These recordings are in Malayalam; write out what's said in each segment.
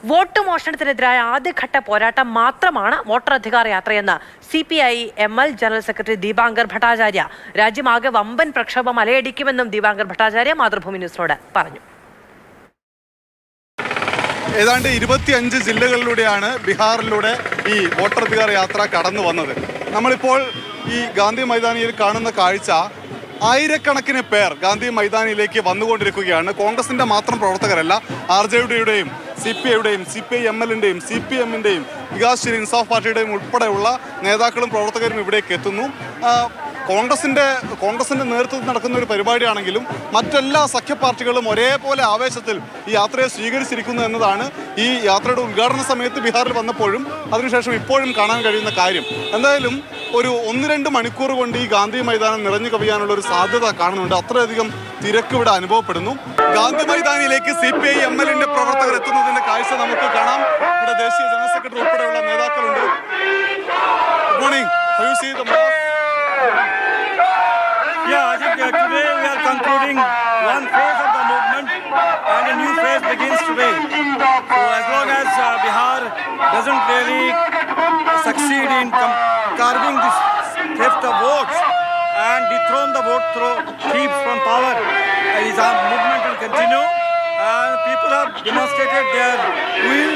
വോട്ട് മോഷണത്തിനെതിരായ ആദ്യഘട്ട പോരാട്ടം മാത്രമാണ് വോട്ടറധികാർ യാത്രയെന്ന് CPI-ML general secretary Dipankar Bhattacharya. രാജ്യമാകെ വമ്പൻ പ്രക്ഷോഭം അലയടിക്കുമെന്നും ദീപാങ്കർ ഭട്ടാചാര്യ മാതൃഭൂമി ന്യൂസിനോട് പറഞ്ഞു. ഏതാണ്ട് 25 ജില്ലകളിലൂടെയാണ് ബീഹാറിലൂടെ ഈ വോട്ടറധികാർ യാത്ര കടന്നു വന്നത്. നമ്മളിപ്പോൾ ഈ ഗാന്ധി മൈതാനിയിൽ കാണുന്ന കാഴ്ച, ആയിരക്കണക്കിന് പേർ ഗാന്ധി മൈതാനിയിലേക്ക് വന്നുകൊണ്ടിരിക്കുകയാണ്. കോൺഗ്രസിൻ്റെ മാത്രം പ്രവർത്തകരല്ല, RJDയുടെയും CPIയുടെയും CPI-MLൻ്റെയും CPM-ൻ്റെയും വികാസ്ശീൽ ഇൻസാഫ് പാർട്ടിയുടെയും ഉൾപ്പെടെയുള്ള നേതാക്കളും പ്രവർത്തകരും ഇവിടേക്ക് എത്തുന്നു. കോൺഗ്രസിൻ്റെ നേതൃത്വത്തിൽ നടക്കുന്ന ഒരു പരിപാടിയാണെങ്കിലും മറ്റെല്ലാ സഖ്യ പാർട്ടികളും ഒരേപോലെ ആവേശത്തിൽ ഈ യാത്രയെ സ്വീകരിച്ചിരിക്കുന്നു എന്നതാണ് ഈ യാത്രയുടെ ഉദ്ഘാടന സമയത്ത് ബീഹാറിൽ വന്നപ്പോഴും അതിനുശേഷം ഇപ്പോഴും കാണാൻ കഴിയുന്ന കാര്യം. എന്തായാലും ഒരു 1-2 മണിക്കൂർ കൊണ്ട് ഈ ഗാന്ധി മൈതാനം നിറഞ്ഞു കവിയാനുള്ള ഒരു സാധ്യത കാണുന്നുണ്ട്. അത്രയധികം തിരക്ക് ഇവിടെ അനുഭവപ്പെടുന്നു. ഗാന്ധി മൈതാനിയിലേക്ക് CPI-MLൻ്റെ പ്രവർത്തകർ എത്തുന്നതിന്റെ കാഴ്ച നമുക്ക് കാണാം. ഇവിടെ ദേശീയ ജനറൽ സെക്രട്ടറി ഉൾപ്പെടെയുള്ള നേതാക്കളുണ്ട്. Good morning. How you see the mass? Yeah, I think today we are concluding one phase of the movement and a new phase begins today. So as long as Bihar doesn't really succeed in curbing this theft of votes and dethrone the vote thieves from power, our movement will continue. People have demonstrated their will,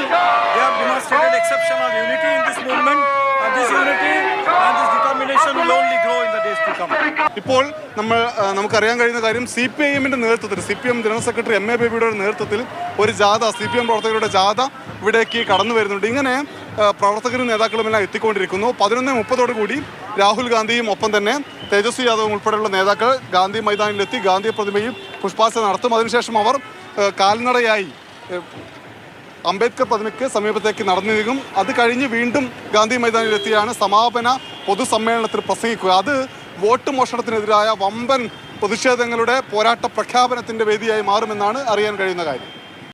they have demonstrated exceptional unity in this movement, and this unity and this determination will only grow in the days to come. ഇപ്പോൾ നമുക്കറിയാൻ കഴിയുന്ന കാര്യം, CPI-Mൻ്റെ നേതൃത്വത്തിൽ, CPM ജനറൽ സെക്രട്ടറി MA ബേബിയുടെ നേതൃത്വത്തിൽ ഒരു ജാഥ, CPM പ്രവർത്തകരുടെ ജാഥ ഇവിടേക്ക് കടന്നു വരുന്നുണ്ട്. ഇങ്ങനെ പ്രവർത്തകരും നേതാക്കളുമെല്ലാം എത്തിക്കൊണ്ടിരിക്കുന്നു. 11:30 കൂടി രാഹുൽ ഗാന്ധിയും ഒപ്പം തന്നെ തേജസ്വി യാദവും ഉൾപ്പെടെയുള്ള നേതാക്കൾ ഗാന്ധി മൈതാനിലെത്തി ഗാന്ധി പ്രതിമയിൽ പുഷ്പാർച്ചന നടത്തും. അതിനുശേഷം അവർ കാൽനടയായി അംബേദ്കർ പ്രതിമയ്ക്ക് സമീപത്തേക്ക് നടന്നു നീങ്ങും. അത് കഴിഞ്ഞ് വീണ്ടും ഗാന്ധി മൈതാനിലെത്തിയാണ് സമാപന പൊതുസമ്മേളനത്തിൽ പ്രസംഗിക്കുക. അത് വോട്ട് മോഷണത്തിനെതിരായ വമ്പൻ പ്രതിഷേധങ്ങളുടെ പോരാട്ട പ്രഖ്യാപനത്തിൻ്റെ വേദിയായി മാറുമെന്നാണ് അറിയാൻ കഴിയുന്ന കാര്യം.